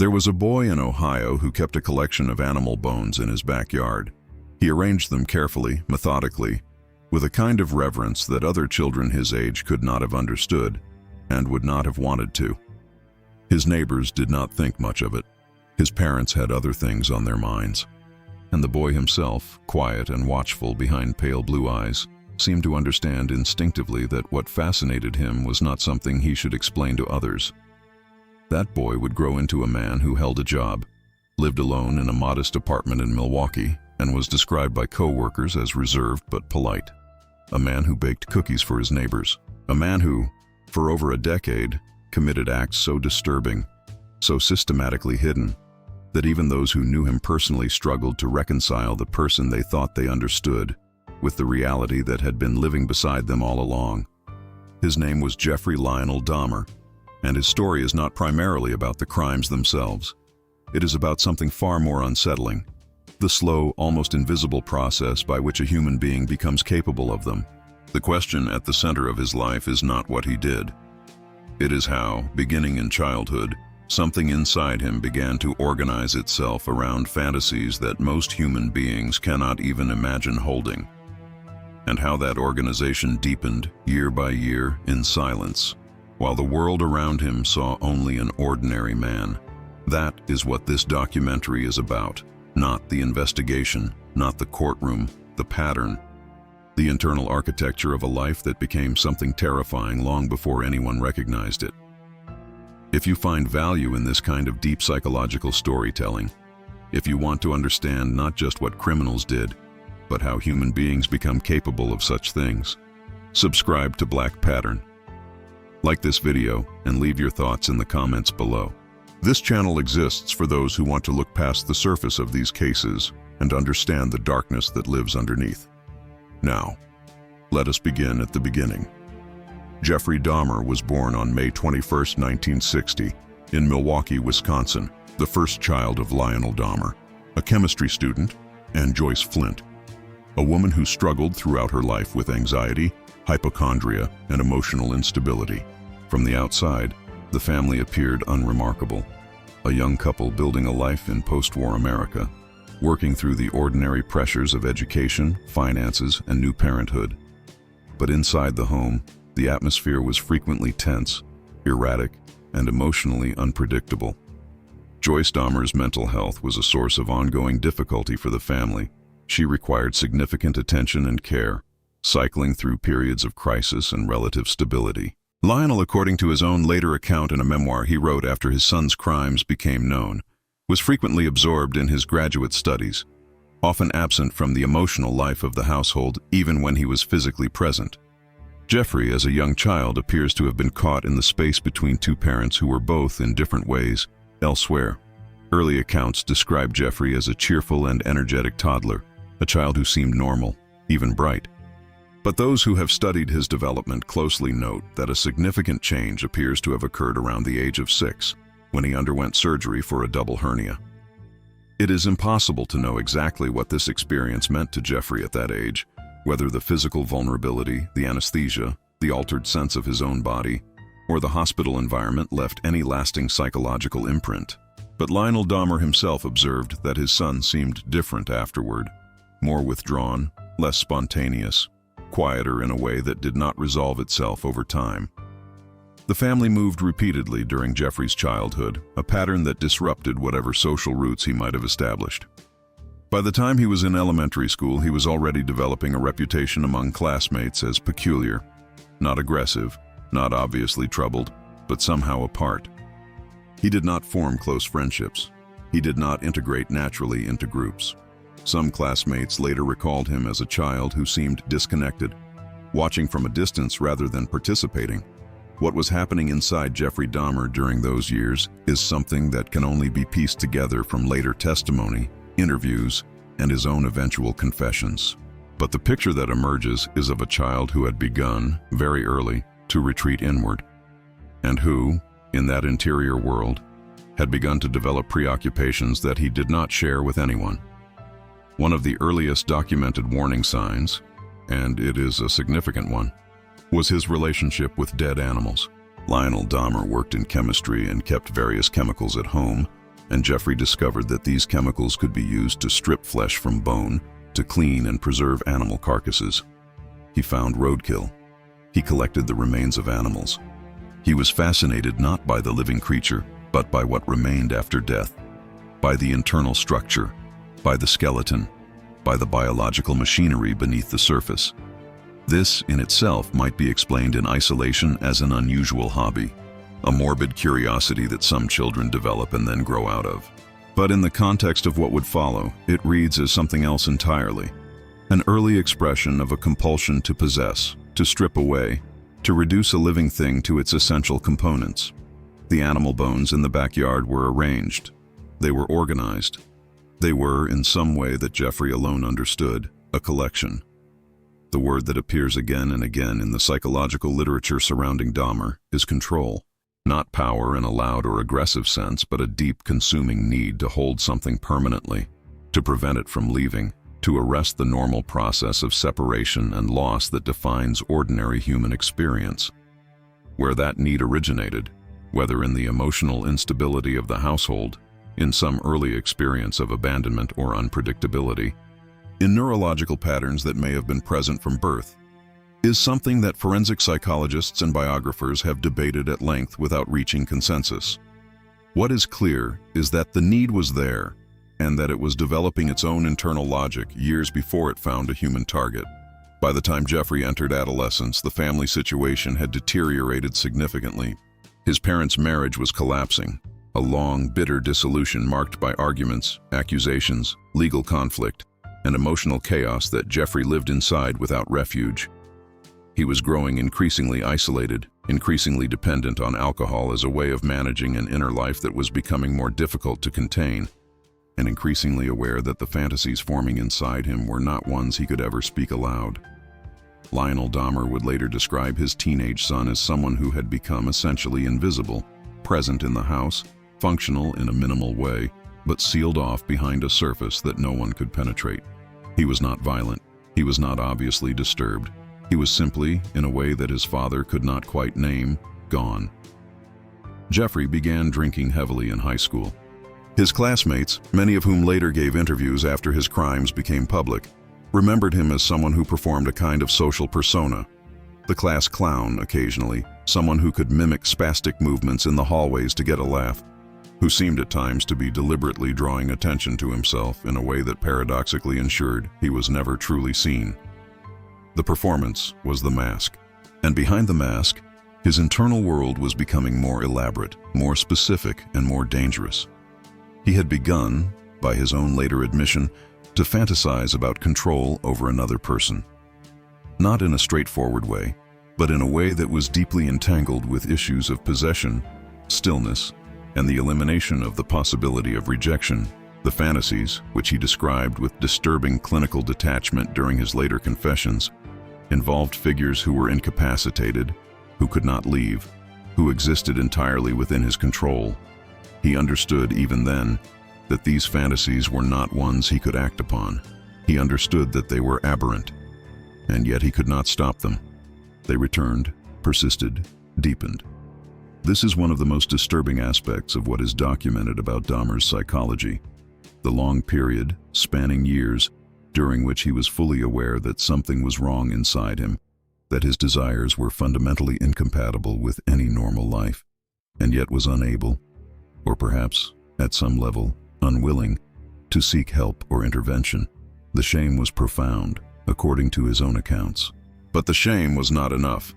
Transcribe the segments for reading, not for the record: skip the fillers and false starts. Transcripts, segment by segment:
There was a boy in Ohio who kept a collection of animal bones in his backyard. He arranged them carefully, methodically, with a kind of reverence that other children his age could not have understood and would not have wanted to. His neighbors did not think much of it. His parents had other things on their minds. And the boy himself, quiet and watchful behind pale blue eyes, seemed to understand instinctively that what fascinated him was not something he should explain to others. That boy would grow into a man who held a job, lived alone in a modest apartment in Milwaukee, and was described by co-workers as reserved but polite. A man who baked cookies for his neighbors. A man who, for over a decade, committed acts so disturbing, so systematically hidden, that even those who knew him personally struggled to reconcile the person they thought they understood with the reality that had been living beside them all along. His name was Jeffrey Lionel Dahmer, and his story is not primarily about the crimes themselves. It is about something far more unsettling, the slow, almost invisible process by which a human being becomes capable of them. The question at the center of his life is not what he did. It is how, beginning in childhood, something inside him began to organize itself around fantasies that most human beings cannot even imagine holding, and how that organization deepened year by year in silence, while the world around him saw only an ordinary man. That is what this documentary is about. Not the investigation, not the courtroom, the pattern, the internal architecture of a life that became something terrifying long before anyone recognized it. If you find value in this kind of deep psychological storytelling, if you want to understand not just what criminals did, but how human beings become capable of such things, subscribe to Black Pattern. Like this video and leave your thoughts in the comments below. This channel exists for those who want to look past the surface of these cases and understand the darkness that lives underneath. Now, let us begin at the beginning. Jeffrey Dahmer was born on May 21, 1960, in Milwaukee, Wisconsin, the first child of Lionel Dahmer, a chemistry student, and Joyce Flint, a woman who struggled throughout her life with anxiety, hypochondria, and emotional instability. From the outside, the family appeared unremarkable, a young couple building a life in post-war America, working through the ordinary pressures of education, finances, and new parenthood. But inside the home, the atmosphere was frequently tense, erratic, and emotionally unpredictable. Joyce Dahmer's mental health was a source of ongoing difficulty for the family. She required significant attention and care, cycling through periods of crisis and relative stability. Lionel, according to his own later account in a memoir he wrote after his son's crimes became known, was frequently absorbed in his graduate studies, often absent from the emotional life of the household even when he was physically present. Jeffrey, as a young child, appears to have been caught in the space between two parents who were both, in different ways, elsewhere. Early accounts describe Jeffrey as a cheerful and energetic toddler, a child who seemed normal, even bright. But those who have studied his development closely note that a significant change appears to have occurred around the age of 6, when he underwent surgery for a double hernia. It is impossible to know exactly what this experience meant to Jeffrey at that age, whether the physical vulnerability, the anesthesia, the altered sense of his own body, or the hospital environment left any lasting psychological imprint. But Lionel Dahmer himself observed that his son seemed different afterward, more withdrawn, less spontaneous, quieter in a way that did not resolve itself over time. The family moved repeatedly during Jeffrey's childhood, a pattern that disrupted whatever social roots he might have established. By the time he was in elementary school, he was already developing a reputation among classmates as peculiar, not aggressive, not obviously troubled, but somehow apart. He did not form close friendships. He did not integrate naturally into groups. Some classmates later recalled him as a child who seemed disconnected, watching from a distance rather than participating. What was happening inside Jeffrey Dahmer during those years is something that can only be pieced together from later testimony, interviews, and his own eventual confessions. But the picture that emerges is of a child who had begun, very early, to retreat inward, and who, in that interior world, had begun to develop preoccupations that he did not share with anyone. One of the earliest documented warning signs, and it is a significant one, was his relationship with dead animals. Lionel Dahmer worked in chemistry and kept various chemicals at home, and Jeffrey discovered that these chemicals could be used to strip flesh from bone, to clean and preserve animal carcasses. He found roadkill. He collected the remains of animals. He was fascinated not by the living creature, but by what remained after death, by the internal structure, by the skeleton, by the biological machinery beneath the surface. This, in itself, might be explained in isolation as an unusual hobby, a morbid curiosity that some children develop and then grow out of. But in the context of what would follow, it reads as something else entirely. An early expression of a compulsion to possess, to strip away, to reduce a living thing to its essential components. The animal bones in the backyard were arranged. They were organized. They were, in some way that Jeffrey alone understood, a collection. The word that appears again and again in the psychological literature surrounding Dahmer is control. Not power in a loud or aggressive sense, but a deep, consuming need to hold something permanently, to prevent it from leaving, to arrest the normal process of separation and loss that defines ordinary human experience. Where that need originated, whether in the emotional instability of the household, in some early experience of abandonment or unpredictability, in neurological patterns that may have been present from birth, is something that forensic psychologists and biographers have debated at length without reaching consensus. What is clear is that the need was there, and that it was developing its own internal logic years before it found a human target. By the time Jeffrey entered adolescence, the family situation had deteriorated significantly. His parents' marriage was collapsing, a long, bitter dissolution marked by arguments, accusations, legal conflict, and emotional chaos that Jeffrey lived inside without refuge. He was growing increasingly isolated, increasingly dependent on alcohol as a way of managing an inner life that was becoming more difficult to contain, and increasingly aware that the fantasies forming inside him were not ones he could ever speak aloud. Lionel Dahmer would later describe his teenage son as someone who had become essentially invisible, present in the house, functional in a minimal way, but sealed off behind a surface that no one could penetrate. He was not violent. He was not obviously disturbed. He was simply, in a way that his father could not quite name, gone. Jeffrey began drinking heavily in high school. His classmates, many of whom later gave interviews after his crimes became public, remembered him as someone who performed a kind of social persona. The class clown, occasionally, someone who could mimic spastic movements in the hallways to get a laugh, who seemed at times to be deliberately drawing attention to himself in a way that paradoxically ensured he was never truly seen. The performance was the mask, and behind the mask, his internal world was becoming more elaborate, more specific, and more dangerous. He had begun, by his own later admission, to fantasize about control over another person. Not in a straightforward way, but in a way that was deeply entangled with issues of possession, stillness, and the elimination of the possibility of rejection. The fantasies, which he described with disturbing clinical detachment during his later confessions, involved figures who were incapacitated, who could not leave, who existed entirely within his control. He understood even then that these fantasies were not ones he could act upon. He understood that they were aberrant, and yet he could not stop them. They returned, persisted, deepened. This is one of the most disturbing aspects of what is documented about Dahmer's psychology. The long period, spanning years, during which he was fully aware that something was wrong inside him, that his desires were fundamentally incompatible with any normal life, and yet was unable, or perhaps, at some level, unwilling, to seek help or intervention. The shame was profound, according to his own accounts. But the shame was not enough.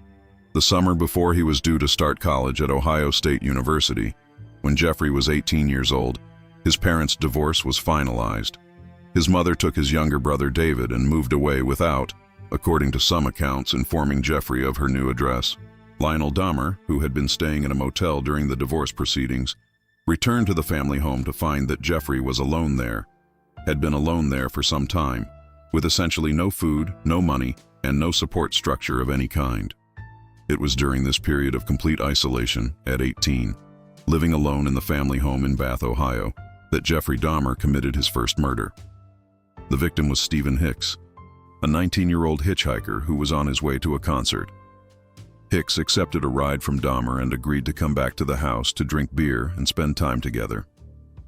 The summer before he was due to start college at Ohio State University, when Jeffrey was 18 years old, his parents' divorce was finalized. His mother took his younger brother David and moved away without, according to some accounts, informing Jeffrey of her new address. Lionel Dahmer, who had been staying in a motel during the divorce proceedings, returned to the family home to find that Jeffrey was alone there, had been alone there for some time, with essentially no food, no money, and no support structure of any kind. It was during this period of complete isolation, at 18, living alone in the family home in Bath, Ohio, that Jeffrey Dahmer committed his first murder. The victim was Stephen Hicks, a 19-year-old hitchhiker who was on his way to a concert. Hicks accepted a ride from Dahmer and agreed to come back to the house to drink beer and spend time together.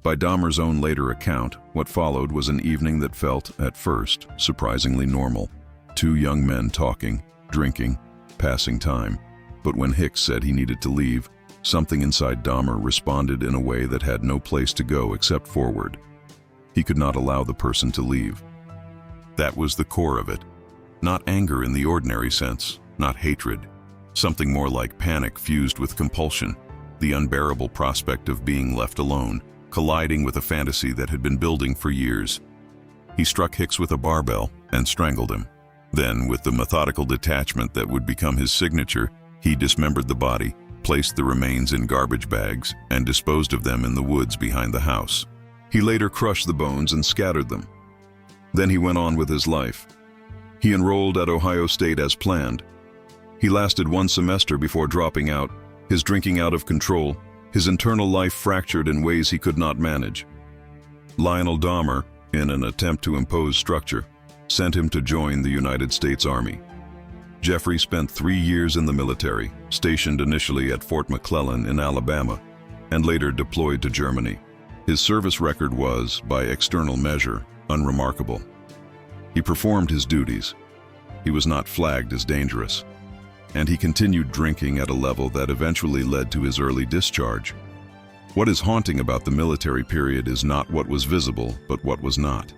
By Dahmer's own later account, what followed was an evening that felt, at first, surprisingly normal. Two young men talking, drinking, passing time. But when Hicks said he needed to leave, something inside Dahmer responded in a way that had no place to go except forward. He could not allow the person to leave. That was the core of it. Not anger in the ordinary sense, not hatred. Something more like panic fused with compulsion, the unbearable prospect of being left alone, colliding with a fantasy that had been building for years. He struck Hicks with a barbell and strangled him. Then, with the methodical detachment that would become his signature, he dismembered the body, placed the remains in garbage bags, and disposed of them in the woods behind the house. He later crushed the bones and scattered them. Then he went on with his life. He enrolled at Ohio State as planned. He lasted 1 semester before dropping out, his drinking out of control, his internal life fractured in ways he could not manage. Lionel Dahmer, in an attempt to impose structure, sent him to join the United States Army. Jeffrey spent 3 years in the military, stationed initially at Fort McClellan in Alabama, and later deployed to Germany. His service record was, by external measure, unremarkable. He performed his duties. He was not flagged as dangerous. And he continued drinking at a level that eventually led to his early discharge. What is haunting about the military period is not what was visible, but what was not.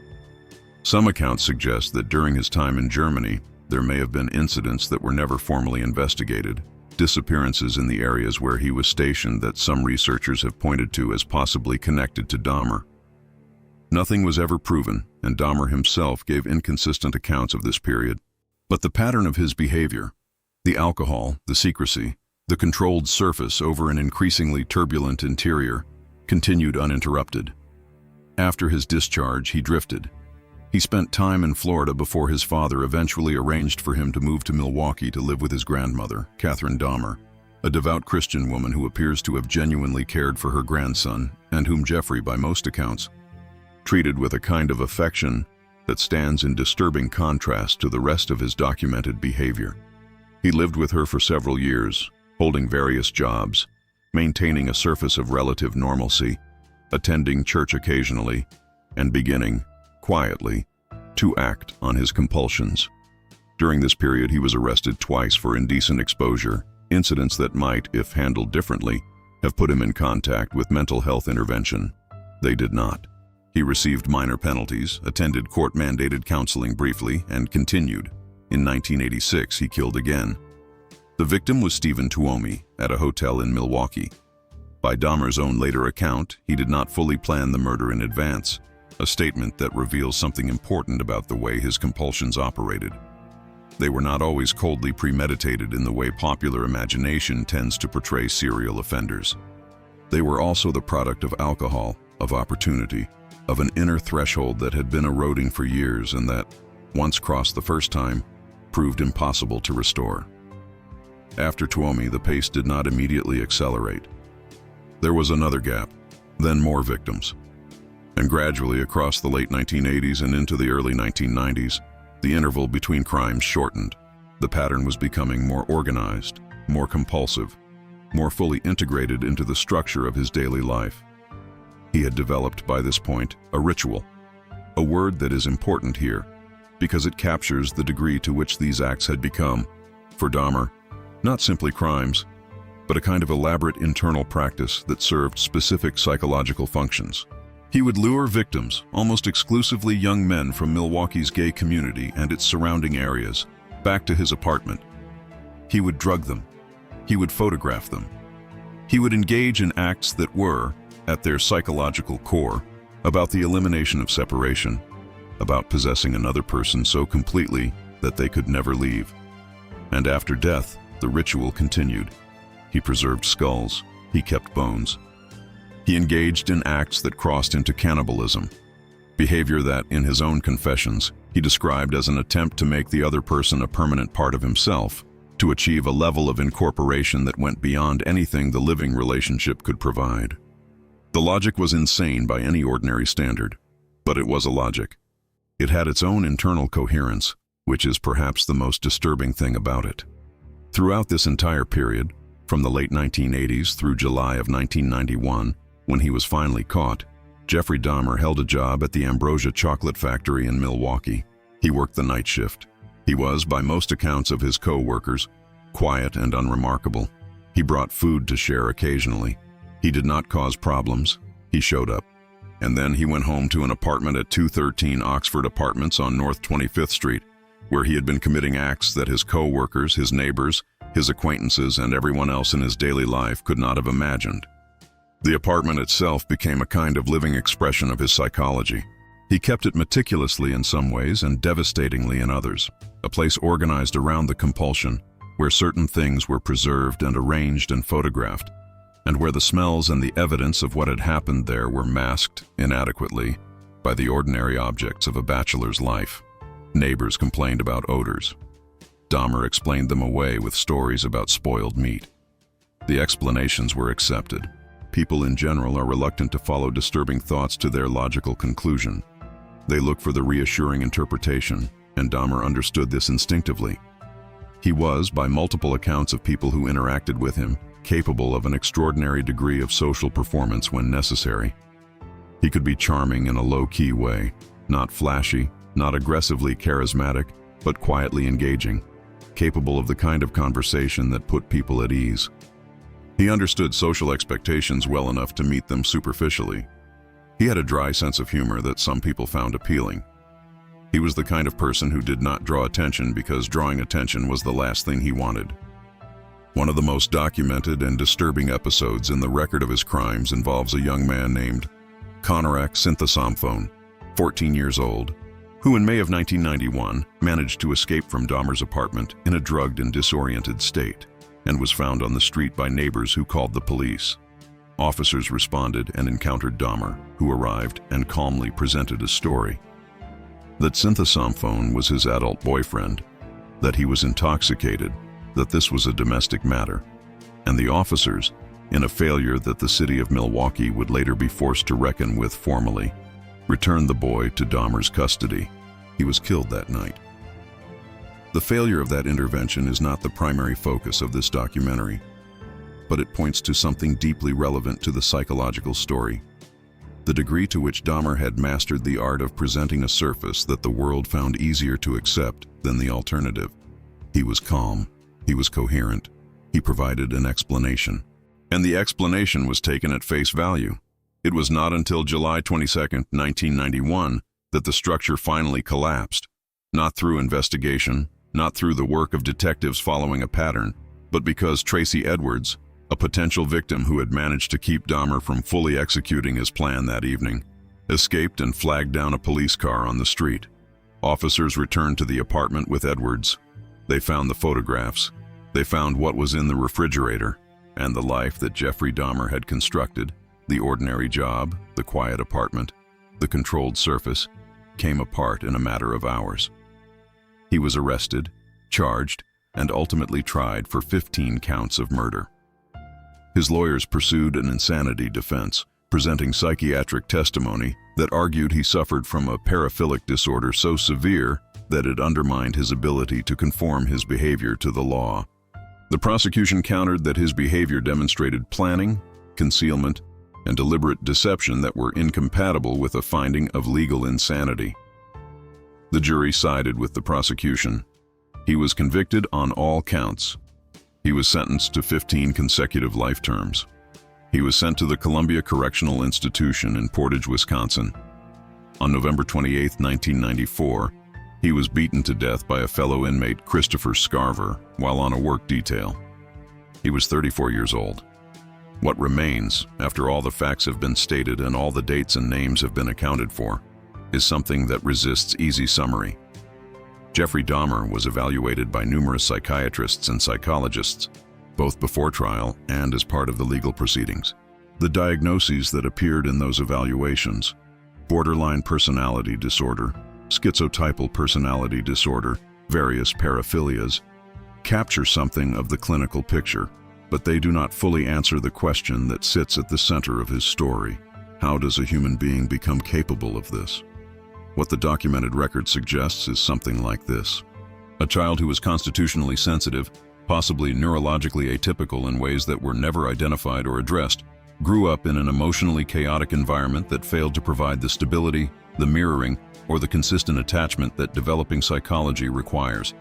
Some accounts suggest that during his time in Germany, there may have been incidents that were never formally investigated, disappearances in the areas where he was stationed that some researchers have pointed to as possibly connected to Dahmer. Nothing was ever proven, and Dahmer himself gave inconsistent accounts of this period. But the pattern of his behavior, the alcohol, the secrecy, the controlled surface over an increasingly turbulent interior, continued uninterrupted. After his discharge, he drifted. He spent time in Florida before his father eventually arranged for him to move to Milwaukee to live with his grandmother, Catherine Dahmer, a devout Christian woman who appears to have genuinely cared for her grandson and whom Jeffrey, by most accounts, treated with a kind of affection that stands in disturbing contrast to the rest of his documented behavior. He lived with her for several years, holding various jobs, maintaining a surface of relative normalcy, attending church occasionally, and beginning, quietly, to act on his compulsions. During this period, he was arrested twice for indecent exposure, incidents that might, if handled differently, have put him in contact with mental health intervention. They did not. He received minor penalties, attended court-mandated counseling briefly, and continued. In 1986, he killed again. The victim was Stephen Tuomi at a hotel in Milwaukee. By Dahmer's own later account, he did not fully plan the murder in advance, a statement that reveals something important about the way his compulsions operated. They were not always coldly premeditated in the way popular imagination tends to portray serial offenders. They were also the product of alcohol, of opportunity, of an inner threshold that had been eroding for years and that, once crossed the first time, proved impossible to restore. After Tuomi, the pace did not immediately accelerate. There was another gap, then more victims. And gradually, across the late 1980s and into the early 1990s, the interval between crimes shortened. The pattern was becoming more organized, more compulsive, more fully integrated into the structure of his daily life. He had developed, by this point, a ritual, a word that is important here, because it captures the degree to which these acts had become, for Dahmer, not simply crimes, but a kind of elaborate internal practice that served specific psychological functions. He would lure victims, almost exclusively young men from Milwaukee's gay community and its surrounding areas, back to his apartment. He would drug them. He would photograph them. He would engage in acts that were, at their psychological core, about the elimination of separation, about possessing another person so completely that they could never leave. And after death, the ritual continued. He preserved skulls. He kept bones. He engaged in acts that crossed into cannibalism, behavior that, in his own confessions, he described as an attempt to make the other person a permanent part of himself, to achieve a level of incorporation that went beyond anything the living relationship could provide. The logic was insane by any ordinary standard, but it was a logic. It had its own internal coherence, which is perhaps the most disturbing thing about it. Throughout this entire period, from the late 1980s through July of 1991, when he was finally caught, Jeffrey Dahmer held a job at the Ambrosia Chocolate Factory in Milwaukee. He worked the night shift. He was, by most accounts of his co-workers, quiet and unremarkable. He brought food to share occasionally. He did not cause problems. He showed up. And then he went home to an apartment at 213 Oxford Apartments on North 25th Street, where he had been committing acts that his co-workers, his neighbors, his acquaintances, and everyone else in his daily life could not have imagined. The apartment itself became a kind of living expression of his psychology. He kept it meticulously in some ways and devastatingly in others, a place organized around the compulsion, where certain things were preserved and arranged and photographed, and where the smells and the evidence of what had happened there were masked, inadequately, by the ordinary objects of a bachelor's life. Neighbors complained about odors. Dahmer explained them away with stories about spoiled meat. The explanations were accepted. People in general are reluctant to follow disturbing thoughts to their logical conclusion. They look for the reassuring interpretation, and Dahmer understood this instinctively. He was, by multiple accounts of people who interacted with him, capable of an extraordinary degree of social performance when necessary. He could be charming in a low-key way, not flashy, not aggressively charismatic, but quietly engaging, capable of the kind of conversation that put people at ease. He understood social expectations well enough to meet them superficially. He had a dry sense of humor that some people found appealing. He was the kind of person who did not draw attention because drawing attention was the last thing he wanted. One of the most documented and disturbing episodes in the record of his crimes involves a young man named Konorak Synthesomphone, 14 years old, who in May of 1991 managed to escape from Dahmer's apartment in a drugged and disoriented state, and was found on the street by neighbors who called the police. Officers responded and encountered Dahmer, who arrived and calmly presented a story. That Synthesomphone was his adult boyfriend, that he was intoxicated, that this was a domestic matter, and the officers, in a failure that the city of Milwaukee would later be forced to reckon with formally, returned the boy to Dahmer's custody. He was killed that night. The failure of that intervention is not the primary focus of this documentary, but it points to something deeply relevant to the psychological story: the degree to which Dahmer had mastered the art of presenting a surface that the world found easier to accept than the alternative. He was calm, he was coherent, he provided an explanation. And the explanation was taken at face value. It was not until July 22, 1991, that the structure finally collapsed, not through investigation, not through the work of detectives following a pattern, but because Tracy Edwards, a potential victim who had managed to keep Dahmer from fully executing his plan that evening, escaped and flagged down a police car on the street. Officers returned to the apartment with Edwards. They found the photographs. They found what was in the refrigerator, and the life that Jeffrey Dahmer had constructed, the ordinary job, the quiet apartment, the controlled surface, came apart in a matter of hours. He was arrested, charged, and ultimately tried for 15 counts of murder. His lawyers pursued an insanity defense, presenting psychiatric testimony that argued he suffered from a paraphilic disorder so severe that it undermined his ability to conform his behavior to the law. The prosecution countered that his behavior demonstrated planning, concealment, and deliberate deception that were incompatible with a finding of legal insanity. The jury sided with the prosecution. He was convicted on all counts. He was sentenced to 15 consecutive life terms. He was sent to the Columbia Correctional Institution in Portage, Wisconsin. On November 28, 1994, he was beaten to death by a fellow inmate, Christopher Scarver, while on a work detail. He was 34 years old. What remains, after all the facts have been stated and all the dates and names have been accounted for, is something that resists easy summary. Jeffrey Dahmer was evaluated by numerous psychiatrists and psychologists, both before trial and as part of the legal proceedings. The diagnoses that appeared in those evaluations: borderline personality disorder, schizotypal personality disorder, various paraphilias, capture something of the clinical picture, but they do not fully answer the question that sits at the center of his story. How does a human being become capable of this? What the documented record suggests is something like this: a child who was constitutionally sensitive, possibly neurologically atypical in ways that were never identified or addressed, grew up in an emotionally chaotic environment that failed to provide the stability, the mirroring, or the consistent attachment that developing psychology requires.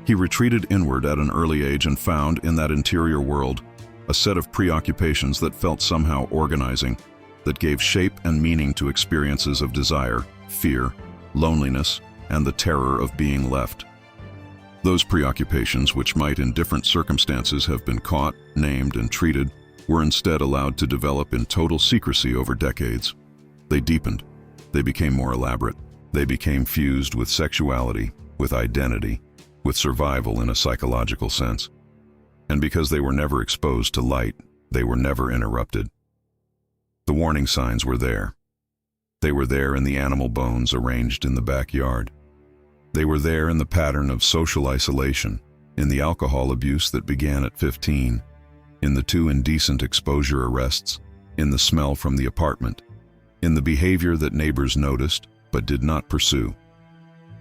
He retreated inward at an early age and found, in that interior world, a set of preoccupations that felt somehow organizing, that gave shape and meaning to experiences of desire, fear, loneliness, and the terror of being left. Those preoccupations, which might in different circumstances have been caught, named, and treated, were instead allowed to develop in total secrecy over decades. They deepened. They became more elaborate. They became fused with sexuality, with identity, with survival in a psychological sense. And because they were never exposed to light, they were never interrupted. The warning signs were there. They were there in the animal bones arranged in the backyard. They were there in the pattern of social isolation, in the alcohol abuse that began at 15, in the 2 indecent exposure arrests, in the smell from the apartment, in the behavior that neighbors noticed but did not pursue.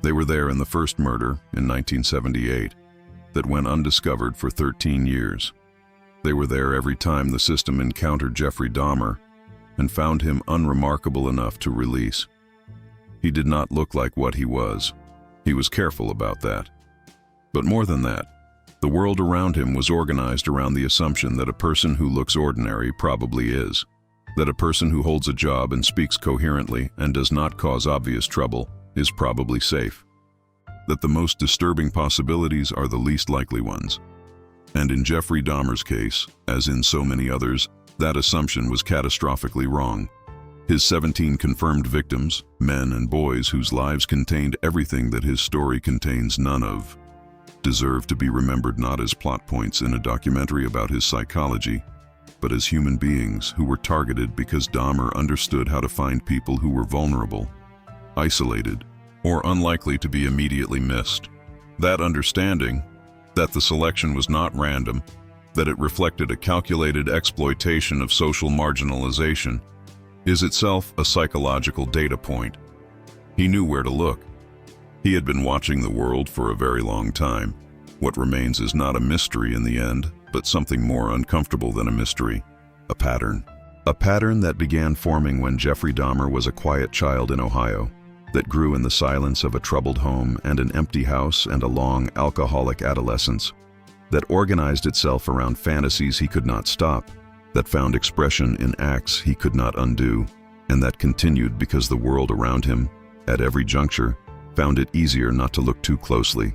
They were there in the first murder in 1978 that went undiscovered for 13 years. They were there every time the system encountered Jeffrey Dahmer and found him unremarkable enough to release. He did not look like what he was. He was careful about that. But more than that, the world around him was organized around the assumption that a person who looks ordinary probably is, that a person who holds a job and speaks coherently and does not cause obvious trouble is probably safe, that the most disturbing possibilities are the least likely ones. And in Jeffrey Dahmer's case, as in so many others, that assumption was catastrophically wrong. His 17 confirmed victims, men and boys whose lives contained everything that his story contains none of, deserve to be remembered not as plot points in a documentary about his psychology, but as human beings who were targeted because Dahmer understood how to find people who were vulnerable, isolated, or unlikely to be immediately missed. That understanding, that the selection was not random, that it reflected a calculated exploitation of social marginalization, is itself a psychological data point. He knew where to look. He had been watching the world for a very long time. What remains is not a mystery in the end, but something more uncomfortable than a mystery, a pattern. A pattern that began forming when Jeffrey Dahmer was a quiet child in Ohio, that grew in the silence of a troubled home and an empty house and a long, alcoholic adolescence, that organized itself around fantasies he could not stop, that found expression in acts he could not undo, and that continued because the world around him, at every juncture, found it easier not to look too closely.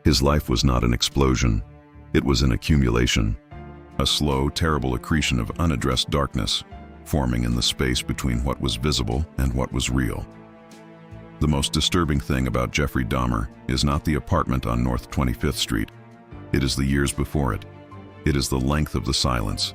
His life was not an explosion. It was an accumulation, a slow, terrible accretion of unaddressed darkness, forming in the space between what was visible and what was real. The most disturbing thing about Jeffrey Dahmer is not the apartment on North 25th Street. It is the years before it. It is the length of the silence.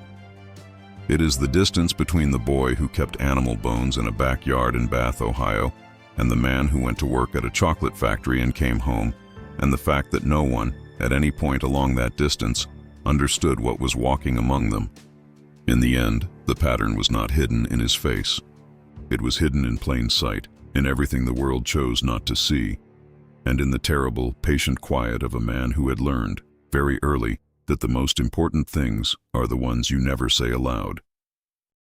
It is the distance between the boy who kept animal bones in a backyard in Bath, Ohio, and the man who went to work at a chocolate factory and came home, and the fact that no one, at any point along that distance, understood what was walking among them. In the end, the pattern was not hidden in his face. It was hidden in plain sight, in everything the world chose not to see, and in the terrible, patient quiet of a man who had learned, very early, that the most important things are the ones you never say aloud.